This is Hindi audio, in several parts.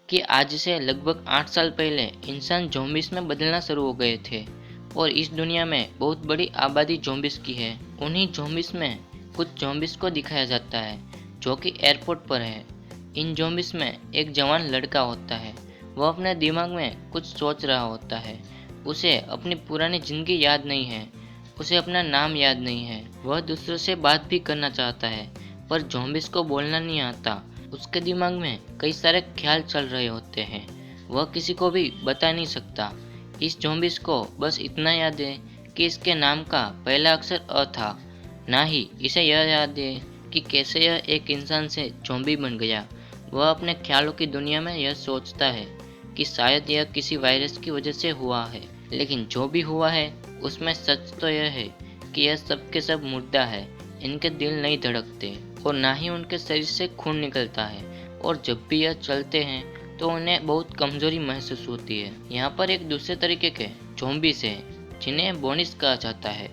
कि आज से लगभग 8 साल पहले इंसान ज़ॉम्बीज़ में बदलना शुरू हो गए थे और इस दुनिया में बहुत बड़ी आबादी ज़ॉम्बीज़ की है। उन्हीं ज़ॉम्बीज़ में कुछ ज़ॉम्बीज़ को दिखाया जाता है जो कि एयरपोर्ट पर है। इन ज़ॉम्बीज़ में एक जवान लड़का होता है। वह अपने दिमाग में कुछ सोच रहा होता है। उसे अपनी पुरानी ज़िंदगी याद नहीं है। उसे अपना नाम याद नहीं है। वह दूसरों से बात भी करना चाहता है पर ज़ॉम्बीज़ को बोलना नहीं आता। उसके दिमाग में कई सारे ख्याल चल रहे होते हैं। वह किसी को भी बता नहीं सकता। इस ज़ॉम्बीज़ को बस इतना याद है कि इसके नाम का पहला अक्षर अ था। ना ही इसे यह याद है कि कैसे यह एक इंसान से ज़ॉम्बी बन गया। वह अपने ख्यालों की दुनिया में यह सोचता है कि शायद यह किसी वायरस की वजह से हुआ है। लेकिन जो भी हुआ है उसमें सच तो यह है कि यह सब के सब मुर्दा है। इनके दिल नहीं धड़कते और ना ही उनके शरीर से खून निकलता है और जब भी यह चलते हैं तो उन्हें बहुत कमजोरी महसूस होती है। यहाँ पर एक दूसरे तरीके के ज़ॉम्बीज़ हैं जिन्हें बोनिस कहा जाता है।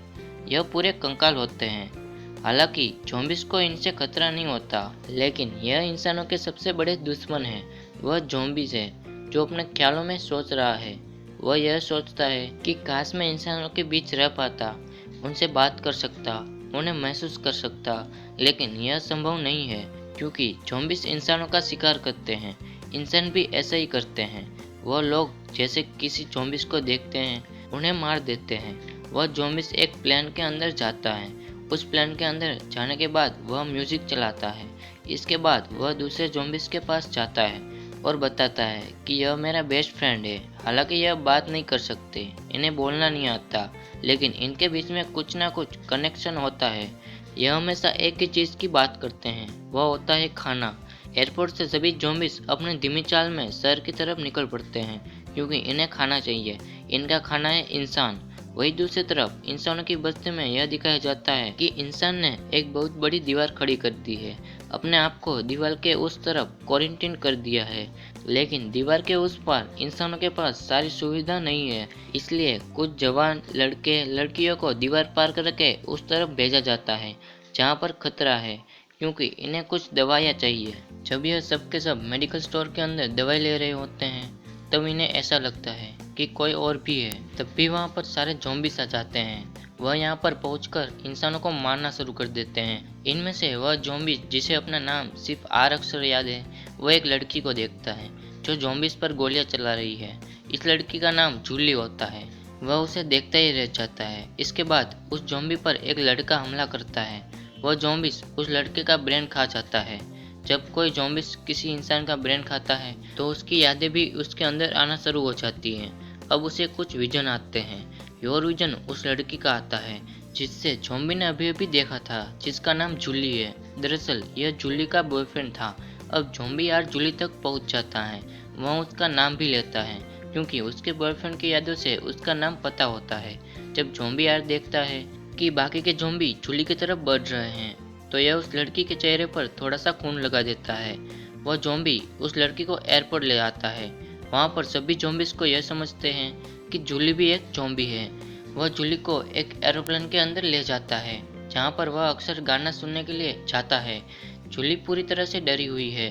यह पूरे कंकाल होते हैं। हालांकि ज़ॉम्बीज़ को इनसे खतरा नहीं होता, लेकिन यह इंसानों के सबसे बड़े दुश्मन हैं। वह ज़ॉम्बीज़ है जो अपने ख्यालों में सोच रहा है। वह यह सोचता है कि काश मैं इंसानों के बीच रह पाता, उनसे बात कर सकता, उन्हें महसूस कर सकता, लेकिन यह संभव नहीं है क्योंकि ज़ॉम्बीज़ इंसानों का शिकार करते हैं। इंसान भी ऐसा ही करते हैं। वह लोग जैसे किसी ज़ॉम्बीज़ को देखते हैं उन्हें मार देते हैं। वह ज़ॉम्बीज़ एक प्लेन के अंदर जाता है। उस प्लेन के अंदर जाने के बाद वह म्यूजिक चलाता है। इसके बाद वह दूसरे ज़ॉम्बीज़ के पास जाता है और बताता है कि यह मेरा बेस्ट फ्रेंड है। हालांकि यह बात नहीं कर सकते, इन्हें बोलना नहीं आता, लेकिन इनके बीच में कुछ ना कुछ कनेक्शन होता है। यह हमेशा एक ही चीज़ की बात करते हैं, वह होता है खाना। एयरपोर्ट से सभी ज़ॉम्बीज़ अपनी धीमी चाल में शहर की तरफ निकल पड़ते हैं क्योंकि इन्हें खाना चाहिए। इनका खाना है इंसान। वही दूसरी तरफ इंसानों की बस्ती में यह दिखाया जाता है कि इंसान ने एक बहुत बड़ी दीवार खड़ी कर दी है। अपने आप को दीवार के उस तरफ क्वारंटीन कर दिया है। लेकिन दीवार के उस पार इंसानों के पास सारी सुविधा नहीं है। इसलिए कुछ जवान लड़के लड़कियों को दीवार पार करके उस तरफ भेजा जाता है जहाँ पर खतरा है, क्योंकि इन्हें कुछ दवाइयाँ चाहिए। जब यह सब के सब मेडिकल स्टोर के अंदर दवाई ले रहे होते हैं तब इन्हें ऐसा लगता है कि कोई और भी है। तब भी वहाँ पर सारे ज़ॉम्बीज़ आ जाते हैं। वह यहाँ पर पहुंचकर इंसानों को मारना शुरू कर देते हैं। इनमें से वह ज़ॉम्बी जिसे अपना नाम सिर्फ आर अक्षर याद है, वह एक लड़की को देखता है जो ज़ॉम्बीज़ पर गोलियां चला रही है। इस लड़की का नाम जूली होता है। वह उसे देखता ही रह जाता है। इसके बाद उस ज़ॉम्बी पर एक लड़का हमला करता है। वह ज़ॉम्बीज़ उस लड़के का ब्रेन खा जाता है। जब कोई ज़ॉम्बीज़ किसी इंसान का ब्रेन खाता है तो उसकी यादें भी उसके अंदर आना शुरू हो जाती हैं। अब उसे कुछ विजन आते हैं। और विजन उस लड़की का आता है जिससे ज़ॉम्बी ने अभी अभी देखा था, जिसका नाम जूली है। दरअसल यह जूली का बॉयफ्रेंड था। अब ज़ॉम्बी यार जूली तक पहुंच जाता है। वह उसका नाम भी लेता है क्योंकि उसके बॉयफ्रेंड की यादों से उसका नाम पता होता है। जब ज़ॉम्बी यार देखता है कि बाकी के ज़ॉम्बी जूली की तरफ बढ़ रहे हैं तो यह उस लड़की के चेहरे पर थोड़ा सा खून लगा देता है। वह ज़ॉम्बी उस लड़की को एयरपोर्ट ले आता है। वहाँ पर सभी ज़ॉम्बीज़ को यह समझते हैं कि जूली भी एक ज़ॉम्बी है। वह जूली को एक एरोप्लेन के अंदर ले जाता है जहाँ पर वह अक्सर गाना सुनने के लिए जाता है। जूली पूरी तरह से डरी हुई है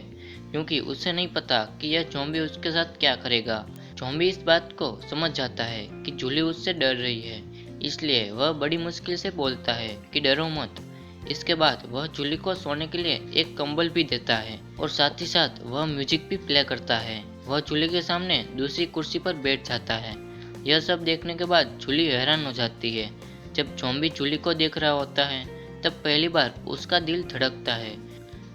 क्योंकि उसे नहीं पता कि यह ज़ॉम्बी उसके साथ क्या करेगा। ज़ॉम्बी इस बात को समझ जाता है कि जूली उससे डर रही है, इसलिए वह बड़ी मुश्किल से बोलता है कि डरो मत। इसके बाद वह जूली को सोने के लिए एक कंबल भी देता है और साथ ही साथ वह म्यूजिक भी प्ले करता है। वह जूली के सामने दूसरी कुर्सी पर बैठ जाता है। यह सब देखने के बाद जूली हैरान हो जाती है। जब ज़ॉम्बी जूली को देख रहा होता है तब पहली बार उसका दिल धड़कता है।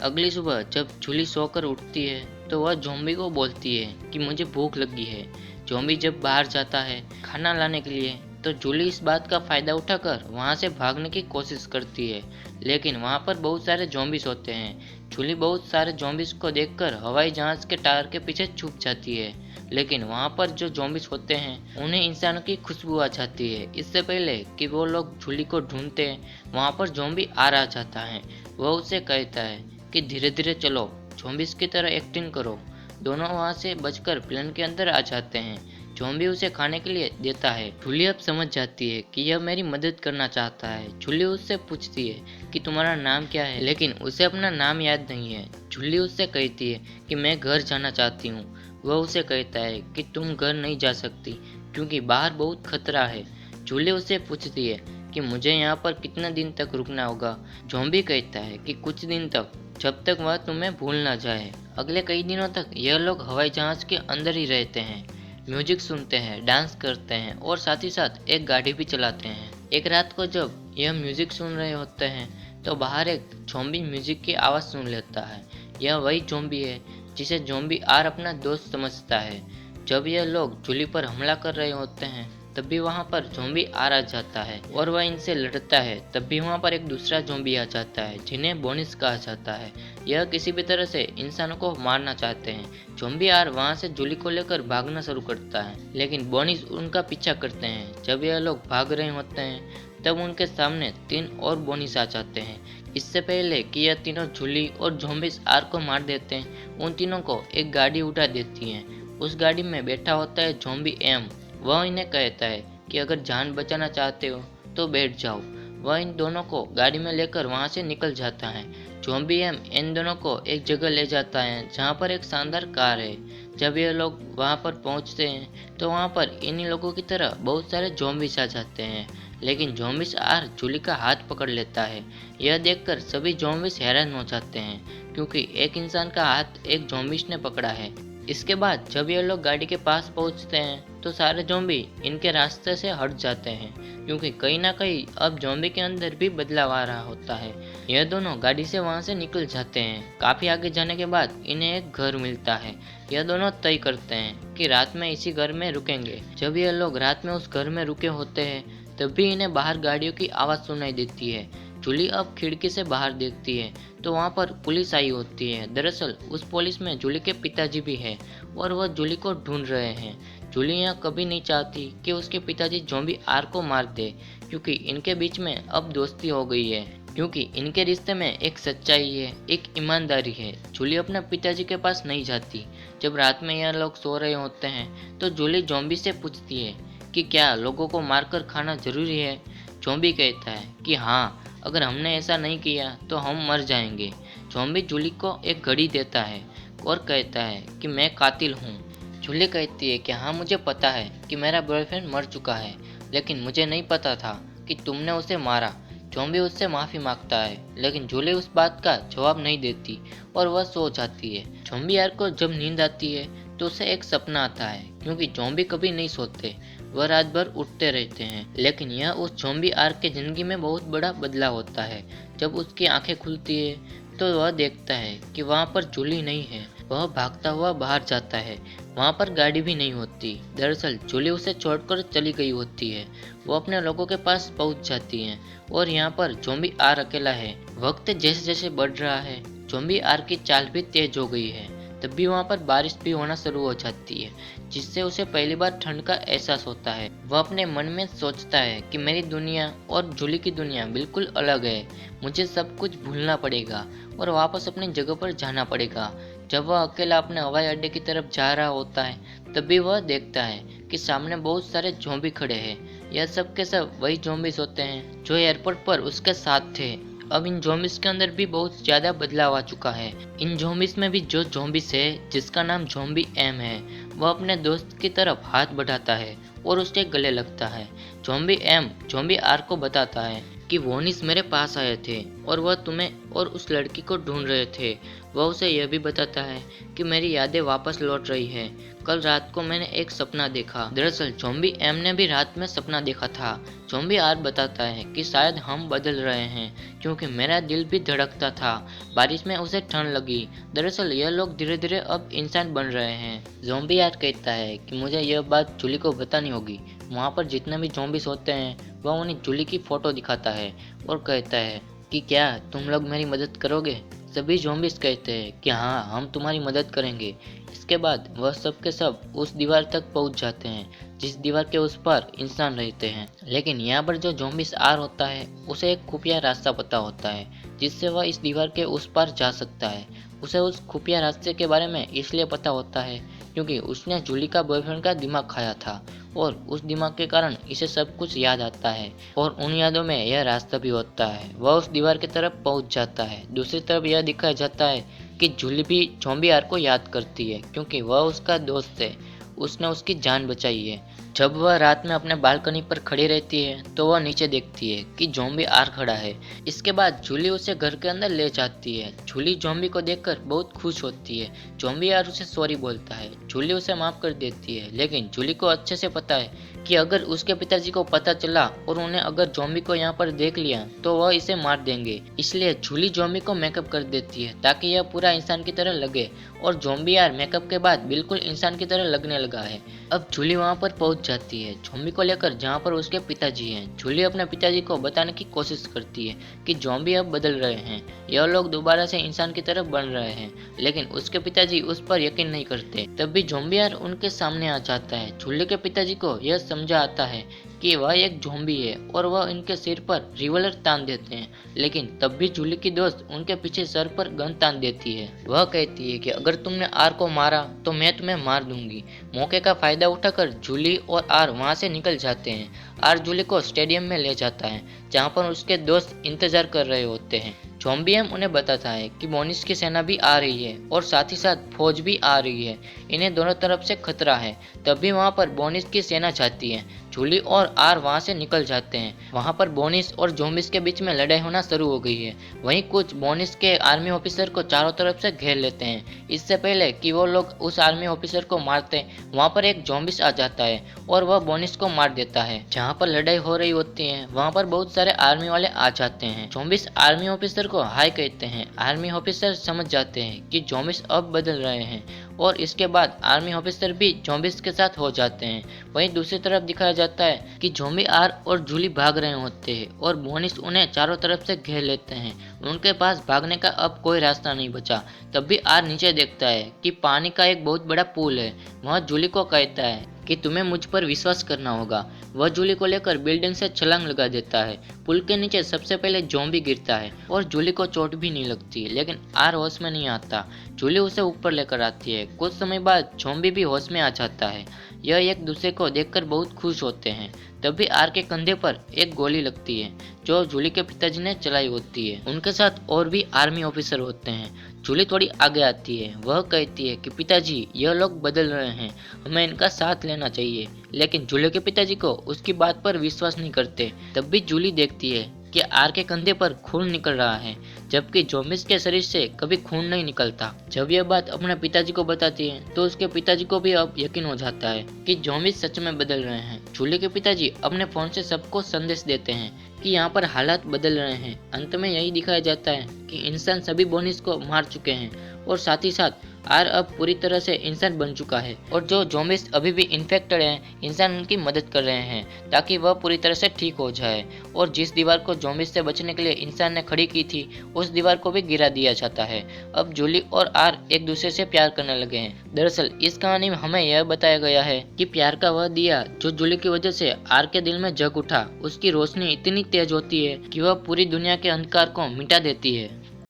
अगली सुबह जब जूली सोकर उठती है तो वह ज़ॉम्बी को बोलती है कि मुझे भूख लगी है। ज़ॉम्बी जब बाहर जाता है खाना लाने के लिए तो जूली इस बात का फ़ायदा उठाकर वहाँ से भागने की कोशिश करती है, लेकिन वहाँ पर बहुत सारे ज़ॉम्बीज़ होते हैं। जूली बहुत सारे ज़ॉम्बीज़ को देखकर हवाई जहाज़ के टायर के पीछे छुप जाती है, लेकिन वहाँ पर जो ज़ॉम्बीज़ होते हैं उन्हें इंसानों की खुशबू आ जाती है। इससे पहले कि वो लोग जूली को ढूंढते हैं वहाँ पर ज़ॉम्बी आ रहा जाता है। वह उसे कहता है कि धीरे धीरे चलो, ज़ॉम्बीज़ की तरह एक्टिंग करो। दोनों वहाँ से बचकर प्लेन के अंदर आ जाते हैं। ज़ॉम्बी उसे खाने के लिए देता है। जूली अब समझ जाती है कि यह मेरी मदद करना चाहता है। जूली उससे पूछती है कि तुम्हारा नाम क्या है, लेकिन उसे अपना नाम याद नहीं है। जूली उससे कहती है कि मैं घर जाना चाहती हूँ। वह उसे कहता है कि तुम घर नहीं जा सकती क्योंकि बाहर बहुत खतरा है। जूली उससे पूछती है कि मुझे यहाँ पर कितना दिन तक रुकना होगा। ज़ॉम्बी कहता है कि कुछ दिन तक, जब तक वह तुम्हें भूल ना जाए। अगले कई दिनों तक यह लोग हवाई जहाज के अंदर ही रहते हैं, म्यूजिक सुनते हैं, डांस करते हैं और साथ ही साथ एक गाड़ी भी चलाते हैं। एक रात को जब यह म्यूजिक सुन रहे होते हैं तो बाहर एक ज़ॉम्बी म्यूजिक की आवाज़ सुन लेता है। यह वही ज़ॉम्बी है जिसे ज़ॉम्बी आर अपना दोस्त समझता है। जब यह लोग जूली पर हमला कर रहे होते हैं तब भी वहाँ पर ज़ॉम्बी आर आ जाता है और वह इनसे लड़ता है। तब भी वहाँ पर एक दूसरा ज़ॉम्बी आ जाता है जिन्हें बोनिस कहा जाता है। यह किसी भी तरह से इंसानों को मारना चाहते हैं। ज़ॉम्बी आर वहाँ से जूली को लेकर भागना शुरू करता है लेकिन बोनिस उनका पीछा करते हैं। जब यह लोग भाग रहे होते हैं तब उनके सामने 3 और बोनिस आ जाते हैं। इससे पहले कि यह तीनों जूली और ज़ॉम्बीज आर को मार देते हैं, उन तीनों को एक गाड़ी उठा देती है। उस गाड़ी में बैठा होता है ज़ॉम्बी एम। वह इन्हें कहता है कि अगर जान बचाना चाहते हो तो बैठ जाओ। वह इन दोनों को गाड़ी में लेकर वहाँ से निकल जाता है। ज़ॉम्बी एम इन दोनों को एक जगह ले जाता है जहाँ पर एक शानदार कार है। जब ये लोग वहाँ पर पहुँचते हैं तो वहाँ पर इन्हीं लोगों की तरह बहुत सारे ज़ॉम्बीज आ जाते हैं लेकिन ज़ॉम्बीज आर जूली का हाथ पकड़ लेता है। यह देखकर सभी ज़ॉम्बीज हैरान हो जाते हैं क्योंकि एक इंसान का हाथ एक ज़ॉम्बीज ने पकड़ा है। इसके बाद जब ये लोग गाड़ी के पास पहुंचते हैं तो सारे ज़ॉम्बी इनके रास्ते से हट जाते हैं क्योंकि कहीं ना कहीं अब ज़ॉम्बी के अंदर भी बदलाव आ रहा होता है। यह दोनों गाड़ी से वहां से निकल जाते हैं। काफ़ी आगे जाने के बाद इन्हें एक घर मिलता है। यह दोनों तय करते हैं कि रात में इसी घर में रुकेंगे। जब ये लोग रात में उस घर में रुके होते हैं तब भी इन्हें बाहर गाड़ियों की आवाज़ सुनाई देती है। जूली अब खिड़की से बाहर देखती है तो वहाँ पर पुलिस आई होती है। दरअसल उस पुलिस में जूली के पिताजी भी हैं और वह जूली को ढूंढ रहे हैं। जूली यह कभी नहीं चाहती कि उसके पिताजी ज़ॉम्बी आर को मार दे क्योंकि इनके बीच में अब दोस्ती हो गई है, क्योंकि इनके रिश्ते में एक सच्चाई है, एक ईमानदारी है। जूली अपने पिताजी के पास नहीं जाती। जब रात में यह लोग सो रहे होते हैं तो जूली ज़ॉम्बी से पूछती है कि क्या लोगों को मारकर खाना जरूरी है। ज़ॉम्बी कहता है कि हाँ, अगर हमने ऐसा नहीं किया तो हम मर जाएंगे। ज़ॉम्बी जूली को एक घड़ी देता है और कहता है कि मैं कातिल हूँ। जूली कहती है कि हाँ, मुझे पता है कि मेरा बॉयफ्रेंड मर चुका है लेकिन मुझे नहीं पता था कि तुमने उसे मारा। ज़ॉम्बी उससे माफ़ी मांगता है लेकिन जूली उस बात का जवाब नहीं देती और वह सो जाती है। ज़ॉम्बी यार को जब नींद आती है तो उसे एक सपना आता है क्योंकि ज़ॉम्बी कभी नहीं सोते, वह रात भर उठते रहते हैं। लेकिन यह उस ज़ॉम्बी आर के ज़िंदगी में बहुत बड़ा बदलाव होता है। जब उसकी आंखें खुलती है तो वह देखता है कि वहाँ पर जूली नहीं है। वह भागता हुआ बाहर जाता है। वहाँ पर गाड़ी भी नहीं होती। दरअसल जूली उसे छोड़कर चली गई होती है। वो अपने लोगों के पास पहुँच जाती हैं और यहाँ पर ज़ॉम्बी आर अकेला है। वक्त जैसे जैसे बढ़ रहा है ज़ॉम्बी आर की चाल भी तेज हो गई है। तब भी वहाँ पर बारिश भी होना शुरू हो जाती है जिससे उसे पहली बार ठंड का एहसास होता है। वह अपने मन में सोचता है कि मेरी दुनिया और जूली की दुनिया बिल्कुल अलग है। मुझे सब कुछ भूलना पड़ेगा और वापस अपनी जगह पर जाना पड़ेगा। जब वह अकेला अपने हवाई अड्डे की तरफ जा रहा होता है तभी वह देखता है कि सामने बहुत सारे ज़ॉम्बी खड़े हैं। यह सब के सब वही ज़ॉम्बीज होते हैं जो एयरपोर्ट पर उसके साथ थे। अब इन ज़ॉम्बीज के अंदर भी बहुत ज़्यादा बदलाव आ चुका है। इन ज़ॉम्बीज में भी जो ज़ॉम्बीज है जिसका नाम ज़ॉम्बी एम है, वह अपने दोस्त की तरफ हाथ बढ़ाता है और उसके गले लगता है। ज़ॉम्बी एम ज़ॉम्बी आर को बताता है कि वोनिस मेरे पास आए थे और वह तुम्हें और उस लड़की को ढूंढ रहे थे। वह उसे यह भी बताता है कि मेरी यादें वापस लौट रही है। कल रात को मैंने एक सपना देखा। दरअसल ज़ॉम्बी एम ने भी रात में सपना देखा था। ज़ॉम्बी आर बताता है कि शायद हम बदल रहे हैं क्योंकि मेरा दिल भी धड़कता था। बारिश में उसे ठंड लगी। दरअसल यह लोग धीरे धीरे अब इंसान बन रहे हैं। ज़ॉम्बी आर कहता है कि मुझे यह बात जूली को बतानी होगी। वहाँ पर जितने भी ज़ॉम्बीज होते हैं वह उन्हें जूली की फ़ोटो दिखाता है और कहता है कि क्या तुम लोग मेरी मदद करोगे। सभी ज़ॉम्बीज कहते हैं कि हाँ, हम तुम्हारी मदद करेंगे। इसके बाद वह सब के सब उस दीवार तक पहुंच जाते हैं जिस दीवार के उस पार इंसान रहते हैं। लेकिन यहाँ पर जो ज़ॉम्बीज आर होता है उसे एक खुफिया रास्ता पता होता है जिससे वह इस दीवार के उस पार जा सकता है। उसे उस खुफिया रास्ते के बारे में इसलिए पता होता है क्योंकि उसने जूली का बॉयफ्रेंड का दिमाग खाया था और उस दिमाग के कारण इसे सब कुछ याद आता है और उन यादों में यह रास्ता भी होता है। वह उस दीवार की तरफ पहुंच जाता है। दूसरी तरफ यह दिखाया जाता है कि जूली भी ज़ॉम्बी आर को याद करती है क्योंकि वह उसका दोस्त है, उसने उसकी जान बचाई है। जब वह रात में अपने बालकनी पर खड़ी रहती है तो वह नीचे देखती है कि ज़ॉम्बी आर खड़ा है। इसके बाद जूली उसे घर के अंदर ले जाती है। जूली ज़ॉम्बी को देखकर बहुत खुश होती है। ज़ॉम्बी आर उसे सॉरी बोलता है। जूली उसे माफ कर देती है, लेकिन जूली को अच्छे से पता है कि अगर उसके पिताजी को पता चला और उन्हें अगर ज़ॉम्बी को यहाँ पर देख लिया तो वह इसे मार देंगे। इसलिए जूली ज़ॉम्बी को मेकअप कर देती है ताकि यह पूरा इंसान की तरह लगे, और ज़ॉम्बी यार मेकअप के बाद बिल्कुल इंसान की तरह लगने लगा है। अब जूली वहाँ पर पहुँच जाती है ज़ॉम्बी को लेकर जहाँ पर उसके पिताजी हैं। जूली अपने पिताजी को बताने की कोशिश करती है कि ज़ॉम्बी अब बदल रहे हैं, यह लोग दोबारा से इंसान की तरह बन रहे हैं, लेकिन उसके पिताजी उस पर यकीन नहीं करते। तब भी ज़ॉम्बी यार उनके सामने आ जाता है। जूली के पिताजी को यह समझा आता है कि वह एक ज़ॉम्बी है और वह इनके सिर पर रिवॉल्वर तान देते हैं, लेकिन तब भी जूली की दोस्त उनके पीछे सर पर गन तान देती है। वह कहती है कि अगर तुमने आर को मारा तो मैं तुम्हें मार दूंगी। मौके का फायदा उठाकर जूली और आर वहां से निकल जाते हैं। आर जूली को स्टेडियम में ले जाता है जहां पर उसके दोस्त इंतजार कर रहे होते हैं। ज़ॉम्बियम उन्हें बताता है कि बोनिस की सेना भी आ रही है और साथ ही साथ फौज भी आ रही है, इन्हें दोनों तरफ से खतरा है। तभी वहां पर बोनिस की सेना जाती है। जूली और आर वहां से निकल जाते हैं। वहां पर बोनिस और ज़ॉम्बिस के बीच में लड़ाई होना शुरू हो गई है। वहीं कुछ बोनिस के आर्मी ऑफिसर को चारों तरफ से घेर लेते हैं। इससे पहले कि वो लोग उस आर्मी ऑफिसर को मारते, वहां पर एक ज़ॉम्बिस आ जाता है और वह बोनिस को मार देता है। जहां पर लड़ाई हो रही होती है वहां पर बहुत सारे आर्मी वाले आ जाते हैं। ज़ॉम्बिस आर्मी ऑफिसर को हाय कहते हैं। आर्मी ऑफिसर समझ जाते हैं कि ज़ॉम्बिस अब बदल रहे हैं और इसके बाद आर्मी ऑफिसर भी ज़ॉम्बिस के साथ हो जाते हैं। वहीं दूसरी तरफ दिखाया जाता है कि ज़ॉम्बी आर और जूली भाग रहे होते हैं और बोनिस उन्हें चारों तरफ से घेर लेते हैं। उनके पास भागने का अब कोई रास्ता नहीं बचा। तब भी आर नीचे देखता है कि पानी का एक बहुत बड़ा पूल है। वह जूली को कहता है कि तुम्हें मुझ पर विश्वास करना होगा। वह जूली को लेकर बिल्डिंग से छलांग लगा देता है। पुल के नीचे सबसे पहले ज़ॉम्बी गिरता है और जूली को चोट भी नहीं लगती, लेकिन आर होश में नहीं आता। जूली उसे ऊपर लेकर आती है। कुछ समय बाद ज़ॉम्बी भी होश में आ जाता है। यह एक दूसरे को देखकर बहुत खुश होते हैं। तभी आर के कंधे पर एक गोली लगती है जो जूली के पिताजी ने चलाई होती है। उनके साथ और भी आर्मी ऑफिसर होते हैं। जूली थोड़ी आगे आती है। वह कहती है कि पिताजी यह लोग बदल रहे हैं, हमें इनका साथ लेना चाहिए, लेकिन जूली के पिताजी को उसकी बात पर विश्वास नहीं करते। तब भी जूली देखती है कि आर के कंधे पर खून निकल रहा है, जबकि ज़ॉम्बिस के शरीर से कभी खून नहीं निकलता। जब यह बात अपने पिताजी को बताती है तो उसके पिताजी को भी अब यकीन हो जाता है कि ज़ॉम्बिस सच में बदल रहे हैं। जूली के पिताजी अपने फोन से सबको संदेश देते हैं कि यहाँ पर हालात बदल रहे हैं। अंत में यही दिखाया जाता है कि इंसान सभी बोनिस को मार चुके हैं और साथ ही साथ आर अब पूरी तरह से इंसान बन चुका है, और जो ज़ॉम्बिस अभी भी इन्फेक्टेड हैं, इंसान उनकी मदद कर रहे हैं ताकि वह पूरी तरह से ठीक हो जाए। और जिस दीवार को ज़ॉम्बिस से बचने के लिए इंसान ने खड़ी की थी, उस दीवार को भी गिरा दिया जाता है। अब जूली और आर एक दूसरे से प्यार करने लगे हैं। दरअसल इस कहानी में हमें यह बताया गया है कि प्यार का वह दिया जो जूली की वजह से आर के दिल में जग उठा, उसकी रोशनी इतनी तेज होती है कि वह पूरी दुनिया के अंधकार को मिटा देती है।